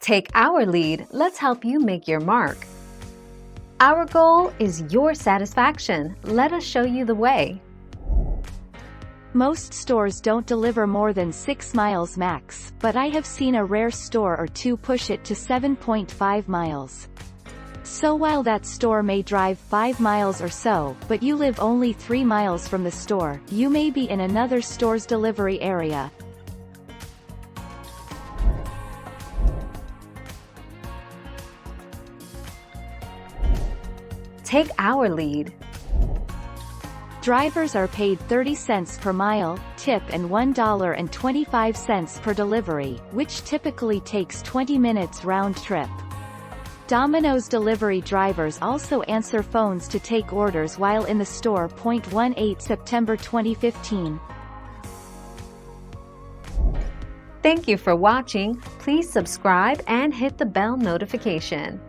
Take our lead, let's help you make your mark. Our goal is your satisfaction. Let us show you the way. Most stores don't deliver more than 6 miles max, but I have seen a rare store or two push it to 7.5 miles. So while that store may drive 5 miles or so, but you live only 3 miles from the store, you may be in another store's delivery area. Take our lead. Drivers are paid 30 cents per mile, tip and $1.25 per delivery, which typically takes 20 minutes round trip. Domino's delivery drivers also answer phones to take orders while in the store. 18 September 2015. Thank you for watching. Please subscribe and hit the bell notification.